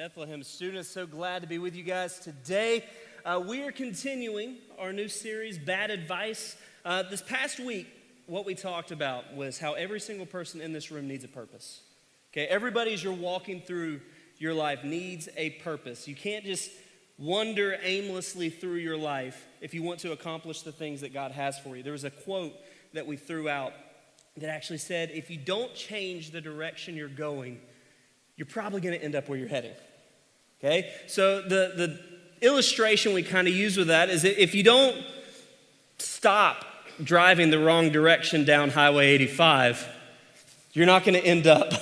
Bethlehem students, so glad to be with you guys today. We are continuing our new series, Bad Advice. This past week, what we talked about was how every single person in this room needs a purpose. Okay, everybody as you're walking through your life needs a purpose. You can't just wander aimlessly through your life if you want to accomplish the things that God has for you. There was a quote that we threw out that actually said, if you don't change the direction you're going, you're probably going to end up where you're heading. Okay? So the illustration we kind of use with that is that if you don't stop driving the wrong direction down Highway 85, you're not going to end up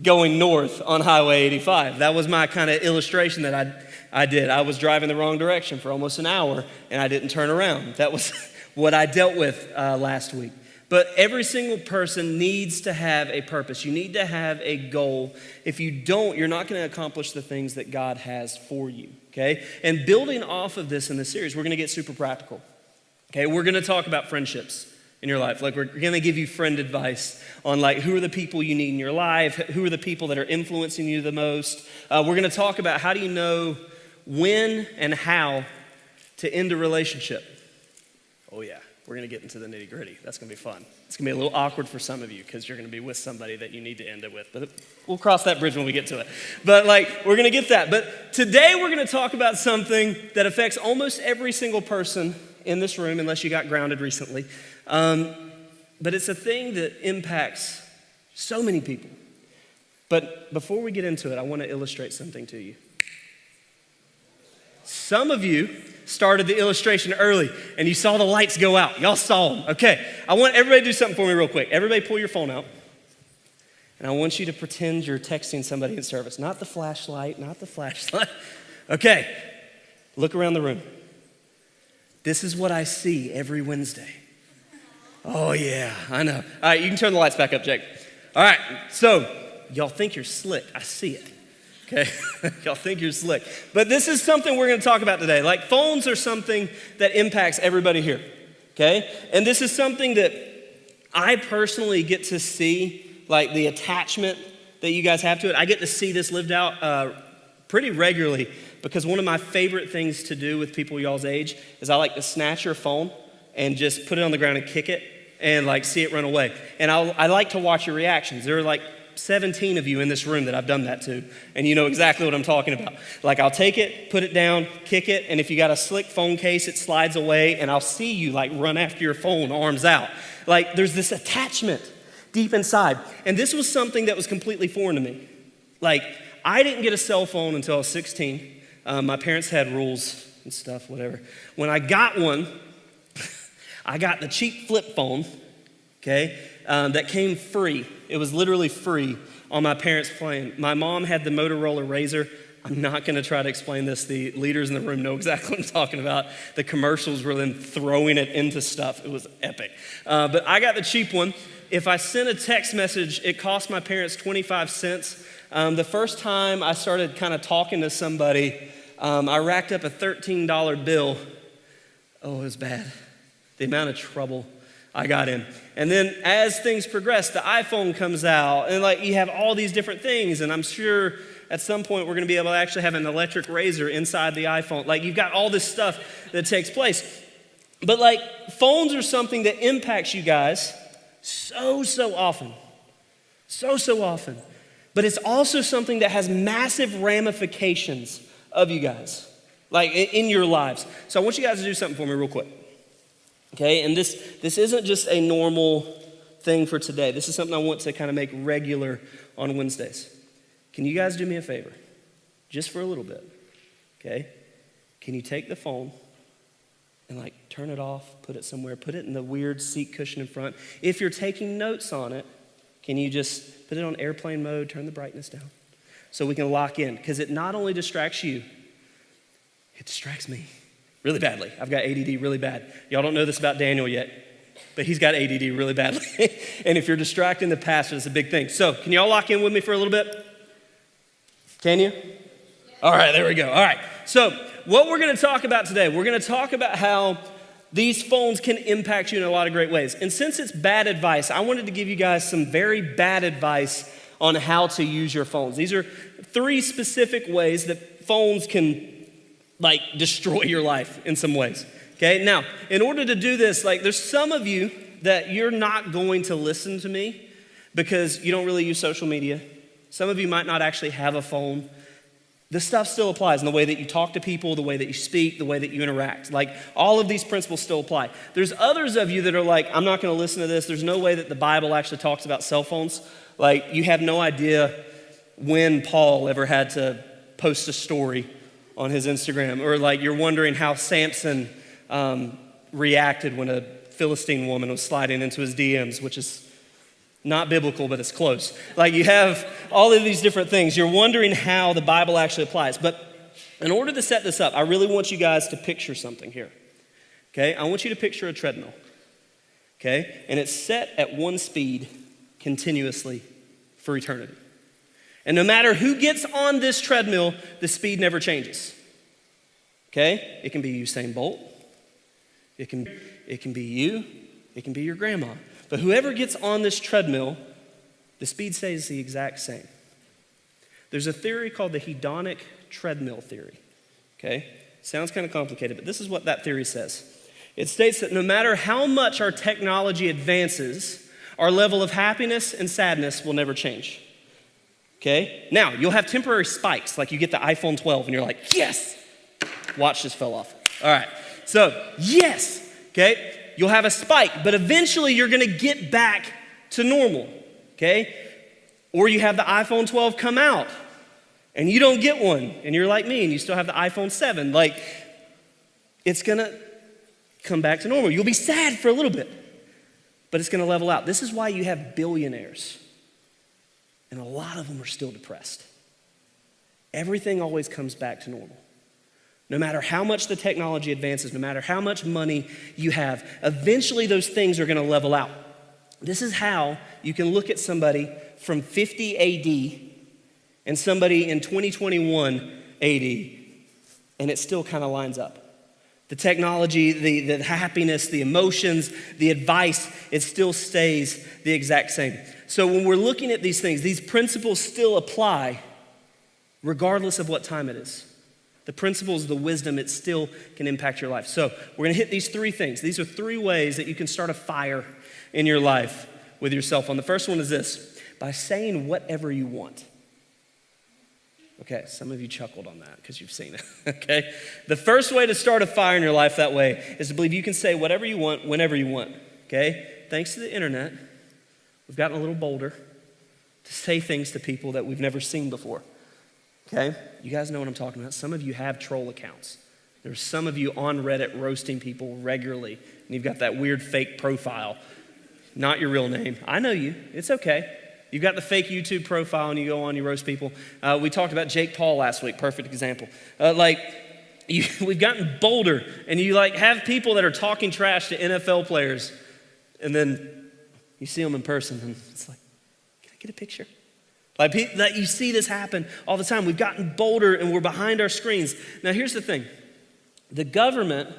going north on Highway 85. That was my kind of illustration that I did. I was driving the wrong direction for almost an hour, and I didn't turn around. That was what I dealt with last week. But every single person needs to have a purpose. You need to have a goal. If you don't, you're not going to accomplish the things that God has for you, okay? And building off of this in this series, we're going to get super practical, okay? We're going to talk about friendships in your life. Like, we're going to give you friend advice on, like, who are the people you need in your life? Who are the people that are influencing you the most? We're going to talk about how do you know when and how to end a relationship. Oh, yeah. We're going to get into the nitty gritty. That's going to be fun. It's going to be a little awkward for some of you because you're going to be with somebody that you need to end it with. But we'll cross that bridge when we get to it. But we're going to get that. But today we're going to talk about something that affects almost every single person in this room, unless you got grounded recently. But it's a thing that impacts so many people. But before we get into it, I want to illustrate something to you. Some of you started the illustration early and you saw the lights go out. Y'all saw them. Okay, I want everybody to do something for me real quick. Everybody pull your phone out. And I want you to pretend you're texting somebody in service. Not the flashlight, not the flashlight. Okay, look around the room. This is what I see every Wednesday. Oh yeah, I know. All right, you can turn the lights back up, Jake. All right, so y'all think you're slick. I see it. Okay, y'all think you're slick. But this is something we're going to talk about today. Like, phones are something that impacts everybody here, okay? And this is something that I personally get to see, like the attachment that you guys have to it. I get to see this lived out pretty regularly because one of my favorite things to do with people y'all's age is I like to snatch your phone and just put it on the ground and kick it and like see it run away. And I like to watch your reactions. There are like 17 of you in this room that I've done that to, and you know exactly what I'm talking about. Like, I'll take it, put it down, kick it, and if you got a slick phone case, it slides away, and I'll see you like run after your phone, arms out. Like, there's this attachment deep inside, and this was something that was completely foreign to me. Like, I didn't get a cell phone until I was 16. My parents had rules and stuff, whatever. When I got one, I got the cheap flip phone, okay, that came free. It was literally free on my parents' plan. My mom had the Motorola Razr. I'm not going to try to explain this. The leaders in the room know exactly what I'm talking about. The commercials were them throwing it into stuff. It was epic. But I got the cheap one. If I sent a text message, it cost my parents 25 cents. The first time I started kind of talking to somebody, I racked up a $13 bill. Oh, it was bad. The amount of trouble I got in. And then as things progress, the iPhone comes out and like you have all these different things, and I'm sure at some point we're going to be able to actually have an electric razor inside the iPhone. Like, you've got all this stuff that takes place. But like, phones are something that impacts you guys so often. So often. But it's also something that has massive ramifications of you guys, like in your lives. So I want you guys to do something for me real quick. Okay, and this isn't just a normal thing for today. This is something I want to kind of make regular on Wednesdays. Can you guys do me a favor? Just for a little bit, okay? Can you take the phone and like turn it off, put it somewhere, put it in the weird seat cushion in front. If you're taking notes on it, can you just put it on airplane mode, turn the brightness down so we can lock in? Because it not only distracts you, it distracts me. Really badly. I've got ADD really bad. Y'all don't know this about Daniel yet, but he's got ADD really badly. And if you're distracting the pastor, it's a big thing. So can y'all lock in with me for a little bit? Can you? All right, there we go. All right. So what we're going to talk about today, we're going to talk about how these phones can impact you in a lot of great ways. And since it's bad advice, I wanted to give you guys some very bad advice on how to use your phones. These are 3 specific ways that phones can destroy your life in some ways. Okay, now, in order to do this, there's some of you that you're not going to listen to me because you don't really use social media. Some of you might not actually have a phone. This stuff still applies in the way that you talk to people, the way that you speak, the way that you interact. All of these principles still apply. There's others of you that are I'm not going to listen to this. There's no way that the Bible actually talks about cell phones. You have no idea when Paul ever had to post a story on his Instagram, or you're wondering how Samson reacted when a Philistine woman was sliding into his DMs, which is not biblical, but it's close. You have all of these different things. You're wondering how the Bible actually applies. But in order to set this up, I really want you guys to picture something here. Okay? I want you to picture a treadmill. Okay? And it's set at one speed continuously for eternity. And no matter who gets on this treadmill, the speed never changes. Okay? It can be Usain Bolt. It can be you. It can be your grandma. But whoever gets on this treadmill, the speed stays the exact same. There's a theory called the hedonic treadmill theory. Okay? Sounds kind of complicated, but this is what that theory says. It states that no matter how much our technology advances, our level of happiness and sadness will never change. Okay? Now, you'll have temporary spikes, you get the iPhone 12 and you're like, yes! Watch just fell off. All right. So, yes! Okay? You'll have a spike, but eventually you're going to get back to normal, okay? Or you have the iPhone 12 come out and you don't get one, and you're like me and you still have the iPhone 7. It's going to come back to normal. You'll be sad for a little bit, but it's going to level out. This is why you have billionaires, and a lot of them are still depressed. Everything always comes back to normal. No matter how much the technology advances, no matter how much money you have, eventually those things are going to level out. This is how you can look at somebody from 50 AD and somebody in 2021 AD, and it still kind of lines up. The technology, the happiness, the emotions, the advice, it still stays the exact same. So when we're looking at these things, these principles still apply regardless of what time it is. The principles, the wisdom, it still can impact your life. So we're going to hit these 3 things. These are 3 ways that you can start a fire in your life with your cell phone. The first one is this: by saying whatever you want. Okay, some of you chuckled on that because you've seen it, okay? The first way to start a fire in your life that way is to believe you can say whatever you want, whenever you want, okay? Thanks to the internet, we've gotten a little bolder to say things to people that we've never seen before. Okay, you guys know what I'm talking about. Some of you have troll accounts. There's some of you on Reddit roasting people regularly, and you've got that weird fake profile, not your real name. I know you. It's okay. You've got the fake YouTube profile, and you go on, you roast people. We talked about Jake Paul last week. Perfect example. We've gotten bolder, and you have people that are talking trash to NFL players, and then you see them in person, and it's like, can I get a picture? You see this happen all the time. We've gotten bolder and we're behind our screens. Now, here's the thing. The government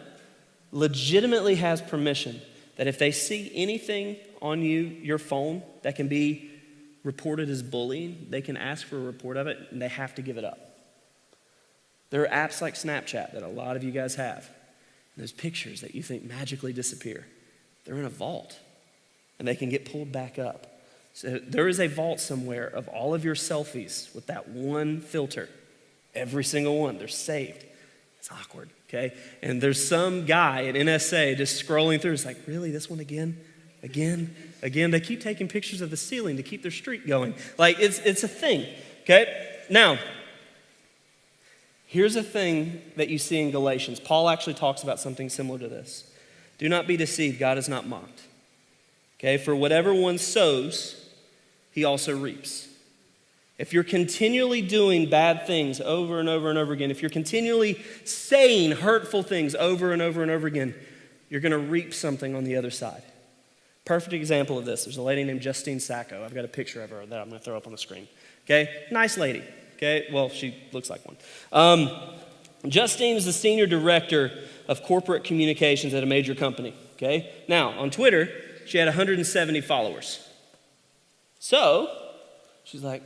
legitimately has permission that if they see anything on your phone that can be reported as bullying, they can ask for a report of it and they have to give it up. There are apps like Snapchat that a lot of you guys have. And those pictures that you think magically disappear, they're in a vault and they can get pulled back up. So there is a vault somewhere of all of your selfies with that one filter. Every single one, they're saved. It's awkward, okay? And there's some guy at NSA just scrolling through. It's like, really, this one again? Again? They keep taking pictures of the ceiling to keep their streak going. It's a thing, okay? Now, here's a thing that you see in Galatians. Paul actually talks about something similar to this. Do not be deceived, God is not mocked. Okay, for whatever one sows, he also reaps. If you're continually doing bad things over and over and over again, if you're continually saying hurtful things over and over and over again, you're going to reap something on the other side. Perfect example of this. There's a lady named Justine Sacco. I've got a picture of her that I'm going to throw up on the screen. Okay, nice lady. Okay, well, she looks like one. Justine is the senior director of corporate communications at a major company. Okay, now on Twitter, she had 170 followers. So, She's like,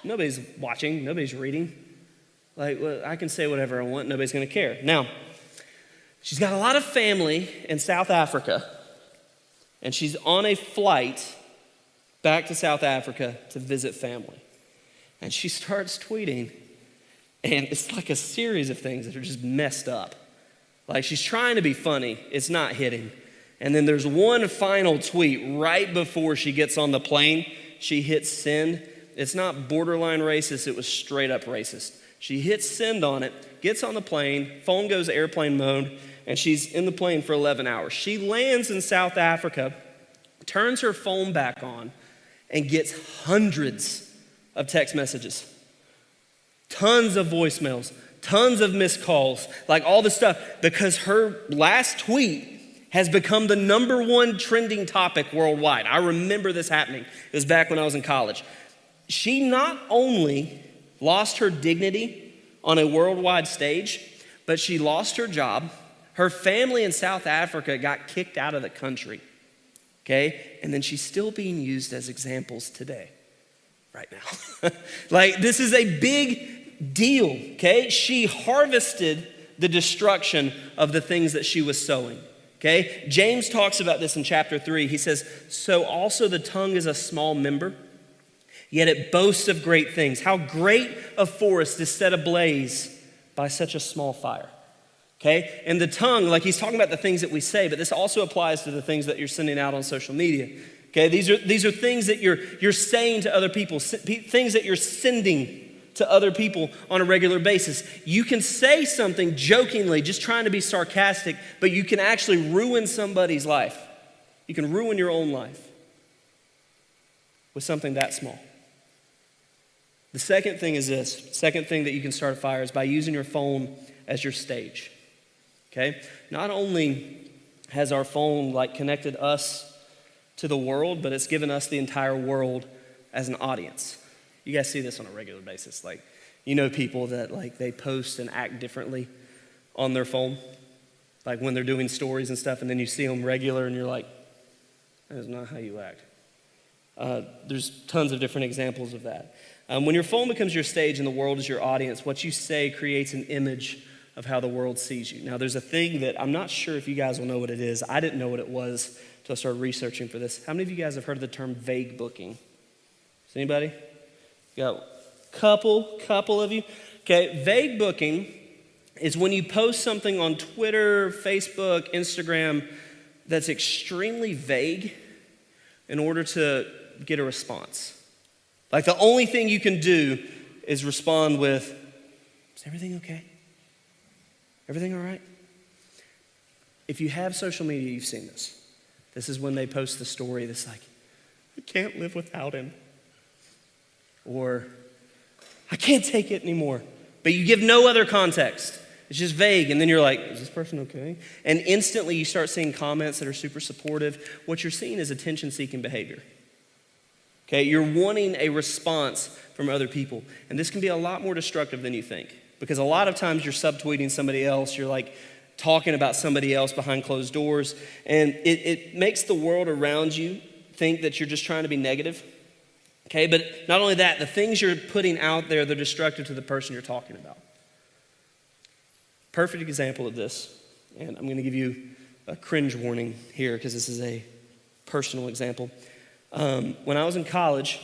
nobody's watching, nobody's reading. Like, well, I can say whatever I want, nobody's gonna care. Now, she's got a lot of family in South Africa, and she's on a flight back to South Africa to visit family. And she starts tweeting, and it's like a series of things that are just messed up. Like, she's trying to be funny, it's not hitting. And then there's one final tweet right before she gets on the plane. She hits send. It's not borderline racist, it was straight up racist. She hits send on it, gets on the plane, phone goes airplane mode, and she's in the plane for 11 hours. She lands in South Africa, turns her phone back on, and gets hundreds of text messages, tons of voicemails, tons of missed calls, like all this stuff, because her last tweet has become the #1 trending topic worldwide. I remember this happening. It was back when I was in college. She not only lost her dignity on a worldwide stage, but she lost her job. Her family in South Africa got kicked out of the country, okay? And then she's still being used as examples today, right now. Like, this is a big deal, okay? She harvested the destruction of the things that she was sowing, okay? James talks about this in chapter 3. He says, so also the tongue is a small member, yet it boasts of great things. How great a forest is set ablaze by such a small fire. Okay? And the tongue, like he's talking about the things that we say, but this also applies to the things that you're sending out on social media. Okay? These are things that you're saying to other people, things that you're sending to other people on a regular basis. You can say something jokingly, just trying to be sarcastic, but you can actually ruin somebody's life. You can ruin your own life with something that small. The second thing is this. Second thing that you can start a fire is by using your phone as your stage. Okay? Not only has our phone like connected us to the world, but it's given us the entire world as an audience. You guys see this on a regular basis. Like, you know people that like they post and act differently on their phone. Like when they're doing stories and stuff, and then you see them regular and you're like, that is not how you act. There's tons of different examples of that. When your phone becomes your stage and the world is your audience, what you say creates an image of how the world sees you. Now, there's a thing that I'm not sure if you guys will know what it is. I didn't know what it was until I started researching for this. How many of you guys have heard of the term vague booking? Is anybody? Got a couple of you. Okay, vague booking is when you post something on Twitter, Facebook, Instagram that's extremely vague in order to get a response. Like the only thing you can do is respond with, is everything okay? Everything all right? If you have social media, you've seen this. This is when they post the story that's like, I can't live without him. Or, I can't take it anymore. But you give no other context. It's just vague. And then you're like, is this person okay? And instantly you start seeing comments that are super supportive. What you're seeing is attention-seeking behavior. Okay, you're wanting a response from other people. And this can be a lot more destructive than you think. Because a lot of times you're subtweeting somebody else, you're like talking about somebody else behind closed doors, and it makes the world around you think that you're just trying to be negative. Okay, but not only that, the things you're putting out there, they're destructive to the person you're talking about. Perfect example of this, and I'm going to give you a cringe warning here because this is a personal example. When I was in college,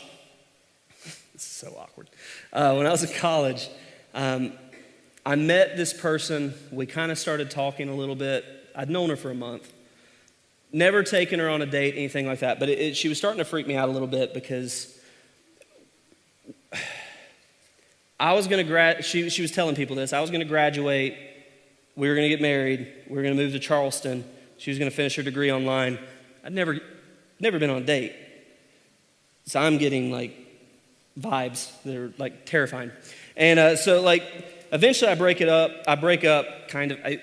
this is so awkward. When I was in college, I met this person. We kind of started talking a little bit. I'd known her for a month. Never taken her on a date, anything like that. But she was starting to freak me out a little bit because I was going to she was telling people this. I was going to graduate. We were going to get married. We were going to move to Charleston. She was going to finish her degree online. I'd never been on a date. So I'm getting like vibes that are like terrifying. And so like eventually I break up kind of. I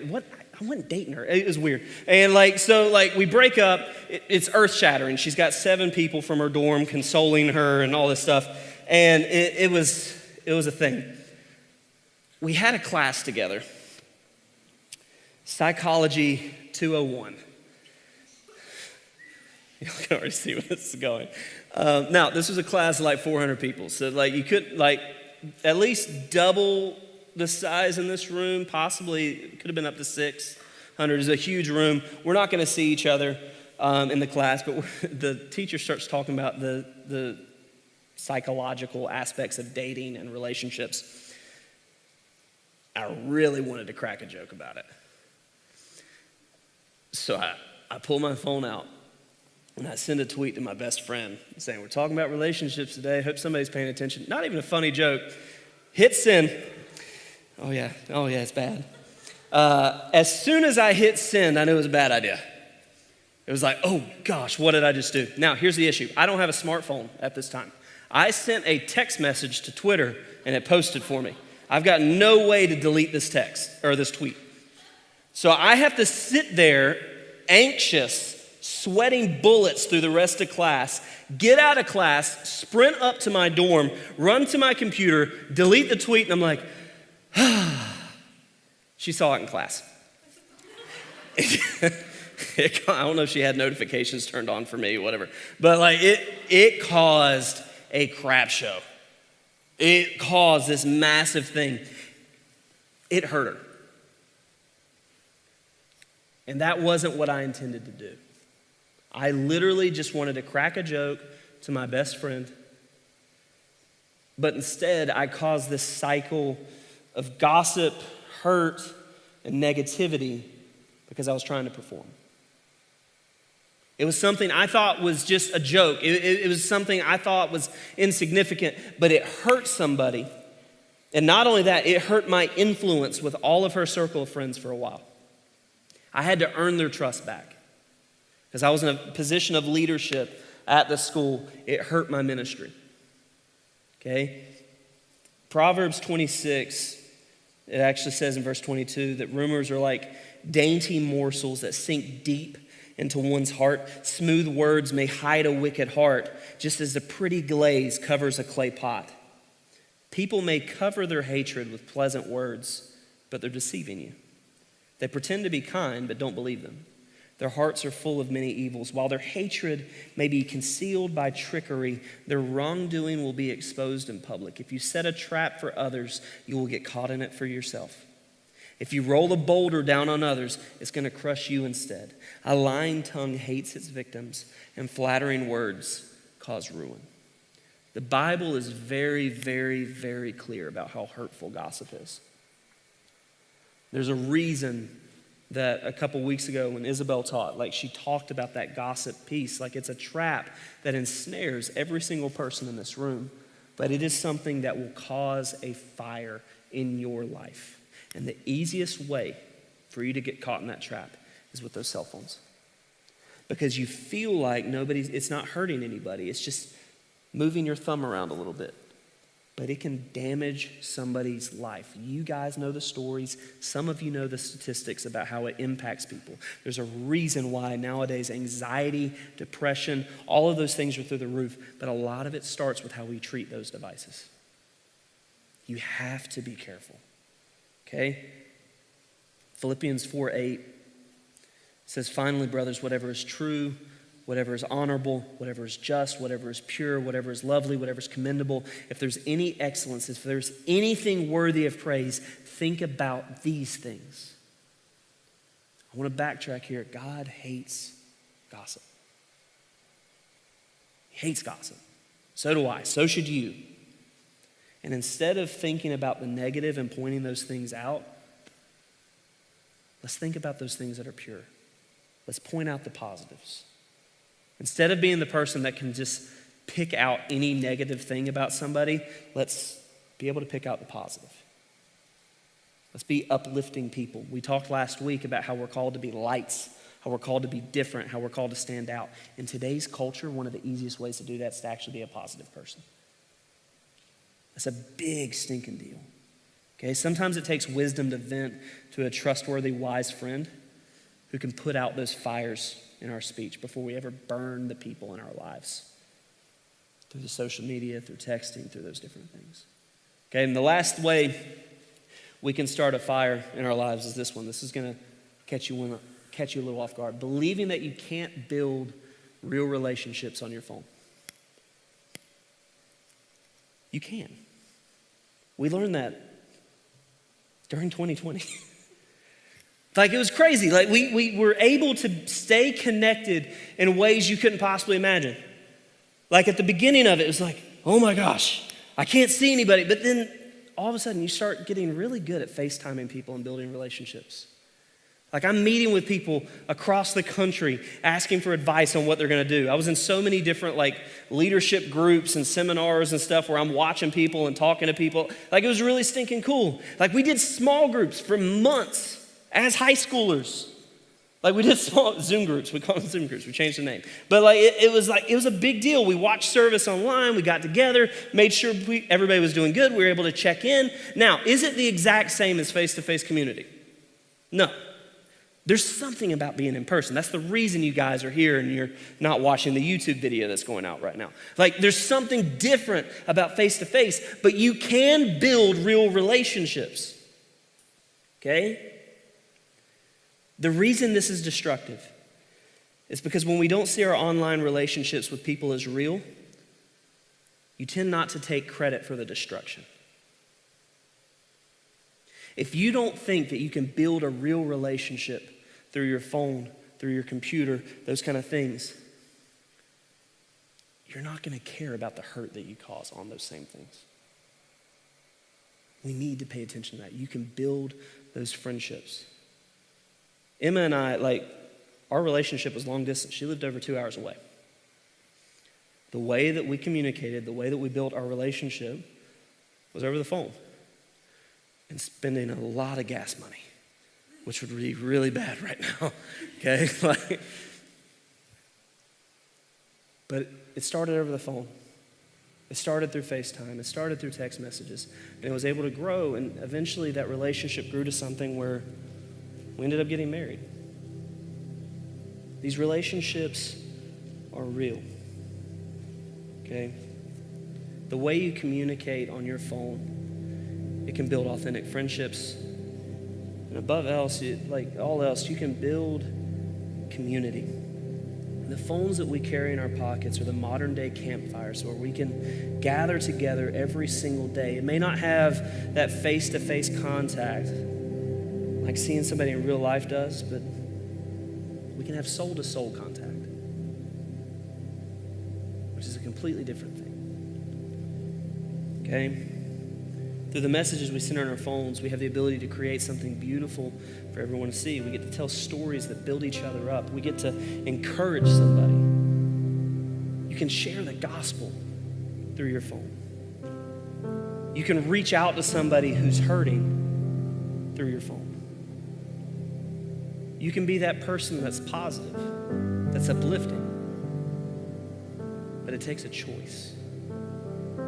wasn't dating her. It was weird. And like so like we break up. It's earth shattering. She's got 7 people from her dorm consoling her and all this stuff. And it was a thing. We had a class together. Psychology 201. You can already see where this is going. Now, this was a class of like 400 people. So like you could like at least double the size in this room. Possibly it could have been up to 600. It's a huge room. We're not going to see each other in the class, but the teacher starts talking about the psychological aspects of dating and relationships. I really wanted to crack a joke about it. So I pull my phone out and I send a tweet to my best friend saying, we're talking about relationships today. Hope somebody's paying attention. Not even a funny joke. Hit send. Oh yeah, it's bad. As soon as I hit send, I knew it was a bad idea. It was like, oh gosh, what did I just do? Now, here's the issue. I don't have a smartphone at this time. I sent a text message to Twitter and it posted for me. I've got no way to delete this text or this tweet. So I have to sit there anxious, sweating bullets through the rest of class, get out of class, sprint up to my dorm, run to my computer, delete the tweet, and I'm like, she saw it in class. I don't know if she had notifications turned on for me, whatever. But like it caused a crap show. It caused this massive thing. It hurt her. And that wasn't what I intended to do. I literally just wanted to crack a joke to my best friend. But instead, I caused this cycle of gossip, hurt, and negativity because I was trying to perform. It was something I thought was just a joke. It was something I thought was insignificant, but it hurt somebody. And not only that, it hurt my influence with all of her circle of friends for a while. I had to earn their trust back because I was in a position of leadership at the school. It hurt my ministry. Okay? Proverbs 26, it actually says in verse 22 that rumors are like dainty morsels that sink deep into one's heart. Smooth words may hide a wicked heart, just as a pretty glaze covers a clay pot. People may cover their hatred with pleasant words, but they're deceiving you. They pretend to be kind, but don't believe them. Their hearts are full of many evils. While their hatred may be concealed by trickery, their wrongdoing will be exposed in public. If you set a trap for others, you will get caught in it for yourself. If you roll a boulder down on others, it's going to crush you instead. A lying tongue hates its victims, and flattering words cause ruin. The Bible is very, very, very clear about how hurtful gossip is. There's a reason that a couple weeks ago when Isabel taught, like she talked about that gossip piece, like it's a trap that ensnares every single person in this room, but it is something that will cause a fire in your life. And the easiest way for you to get caught in that trap is with those cell phones. Because you feel like it's not hurting anybody. It's just moving your thumb around a little bit. But it can damage somebody's life. You guys know the stories. Some of you know the statistics about how it impacts people. There's a reason why nowadays anxiety, depression, all of those things are through the roof. But a lot of it starts with how we treat those devices. You have to be careful. Okay? Philippians 4:8 says, finally, brothers, whatever is true, whatever is honorable, whatever is just, whatever is pure, whatever is lovely, whatever is commendable, if there's any excellence, if there's anything worthy of praise, think about these things. I want to backtrack here. God hates gossip. He hates gossip. So do I. So should you. And instead of thinking about the negative and pointing those things out, let's think about those things that are pure. Let's point out the positives. Instead of being the person that can just pick out any negative thing about somebody, let's be able to pick out the positive. Let's be uplifting people. We talked last week about how we're called to be lights, how we're called to be different, how we're called to stand out. In today's culture, one of the easiest ways to do that is to actually be a positive person. That's a big stinking deal. Okay, sometimes it takes wisdom to vent to a trustworthy, wise friend who can put out those fires in our speech before we ever burn the people in our lives. Through the social media, through texting, through those different things. Okay, and the last way we can start a fire in our lives is this one. This is going to catch you a little off guard. Believing that you can't build real relationships on your phone? You can. We learned that during 2020. Like, it was crazy. Like, we were able to stay connected in ways you couldn't possibly imagine. Like, at the beginning of it, it was like, oh my gosh, I can't see anybody. But then all of a sudden you start getting really good at FaceTiming people and building relationships. Like, I'm meeting with people across the country asking for advice on what they're gonna do. I was in so many different leadership groups and seminars and stuff where I'm watching people and talking to people. Like, it was really stinking cool. Like, we did small groups for months as high schoolers. Like, we did small Zoom groups. We call them Zoom groups. We changed the name. But it was a big deal. We watched service online. We got together, made sure everybody was doing good. We were able to check in. Now, is it the exact same as face-to-face community? No. There's something about being in person. That's the reason you guys are here and you're not watching the YouTube video that's going out right now. Like, there's something different about face-to-face, but you can build real relationships. Okay? The reason this is destructive is because when we don't see our online relationships with people as real, you tend not to take credit for the destruction. If you don't think that you can build a real relationship through your phone, through your computer, those kind of things, you're not going to care about the hurt that you cause on those same things. We need to pay attention to that. You can build those friendships. Emma and I, our relationship was long distance. She lived over 2 hours away. The way that we communicated, the way that we built our relationship was over the phone and spending a lot of gas money, which would be really bad right now, okay? But it started over the phone. It started through FaceTime. It started through text messages. And it was able to grow, and eventually that relationship grew to something where we ended up getting married. These relationships are real, okay? The way you communicate on your phone, it can build authentic friendships. And above else, all else, you can build community. The phones that we carry in our pockets are the modern day campfires where we can gather together every single day. It may not have that face-to-face contact like seeing somebody in real life does, but we can have soul-to-soul contact, which is a completely different thing, okay? Through the messages we send on our phones, we have the ability to create something beautiful for everyone to see. We get to tell stories that build each other up. We get to encourage somebody. You can share the gospel through your phone. You can reach out to somebody who's hurting through your phone. You can be that person that's positive, that's uplifting. But it takes a choice.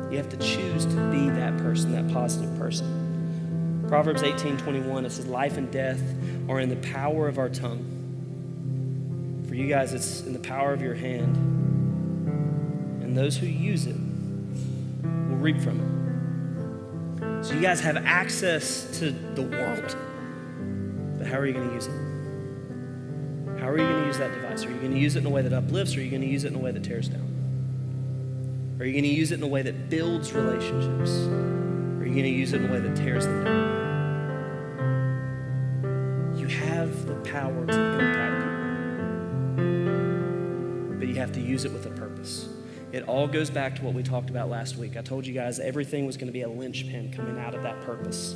You have to choose to be that person, that positive person. Proverbs 18:21, it says, life and death are in the power of our tongue. For you guys, it's in the power of your hand. And those who use it will reap from it. So you guys have access to the world. But how are you going to use it? How are you going to use that device? Are you going to use it in a way that uplifts, or are you going to use it in a way that tears down? Are you going to use it in a way that builds relationships? Or are you going to use it in a way that tears them down? You have the power to impact people, but you have to use it with a purpose. It all goes back to what we talked about last week. I told you guys everything was going to be a linchpin coming out of that purpose.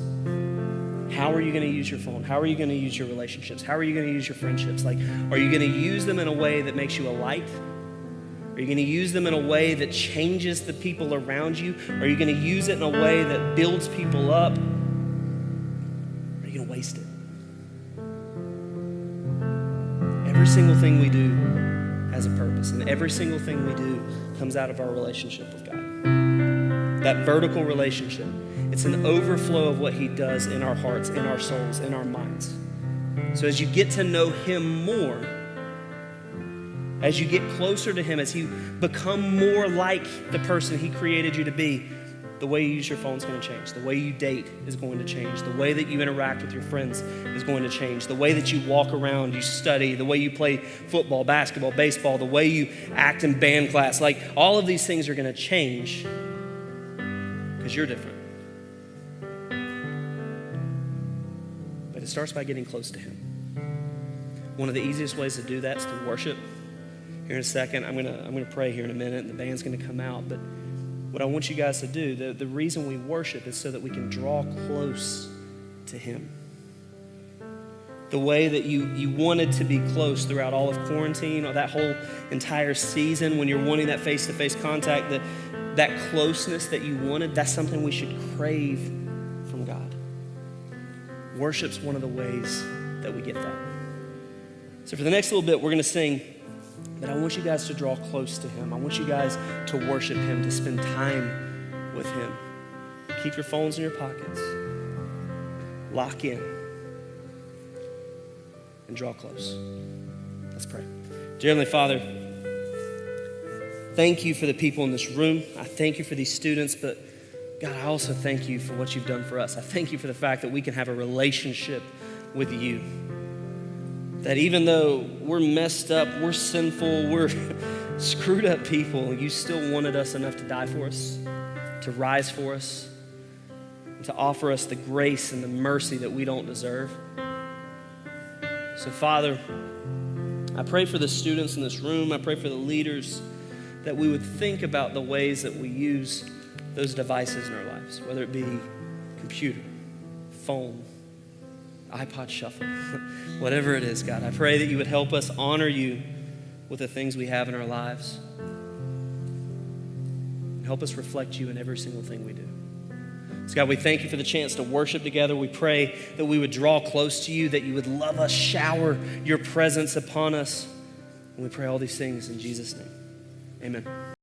How are you going to use your phone? How are you going to use your relationships? How are you going to use your friendships? Are you going to use them in a way that makes you a light? Are you going to use them in a way that changes the people around you? Are you going to use it in a way that builds people up? Or are you going to waste it? Every single thing we do has a purpose, and every single thing we do comes out of our relationship with God. That vertical relationship, it's an overflow of what He does in our hearts, in our souls, in our minds. So as you get to know Him more, as you get closer to Him, as you become more like the person He created you to be, the the way you use your phone is going to change. The way you date is going to change. The way that you interact with your friends is going to change. The way that you walk around, you study, the way you play football, basketball, baseball, the way you act in band class, like all of these things are going to change because you're different. But it starts by getting close to him. One of the easiest ways to do that is through worship. Here in a second, I'm gonna pray here in a minute, and the band's gonna come out. But what I want you guys to do, the reason we worship is so that we can draw close to him. The way that you wanted to be close throughout all of quarantine or that whole entire season, when you're wanting that face-to-face contact, that closeness that you wanted, that's something we should crave from God. Worship's one of the ways that we get that. So for the next little bit, we're gonna sing, but I want you guys to draw close to him. I want you guys to worship him, to spend time with him. Keep your phones in your pockets. Lock in. And draw close. Let's pray. Dear Heavenly Father, thank you for the people in this room. I thank you for these students, but God, I also thank you for what you've done for us. I thank you for the fact that we can have a relationship with you. That even though we're messed up, we're sinful, we're screwed up people, you still wanted us enough to die for us, to rise for us, and to offer us the grace and the mercy that we don't deserve. So Father, I pray for the students in this room, I pray for the leaders, that we would think about the ways that we use those devices in our lives, whether it be computer, phone, iPod Shuffle, whatever it is, God. I pray that you would help us honor you with the things we have in our lives. And help us reflect you in every single thing we do. So God, we thank you for the chance to worship together. We pray that we would draw close to you, that you would love us, shower your presence upon us. And we pray all these things in Jesus' name. Amen.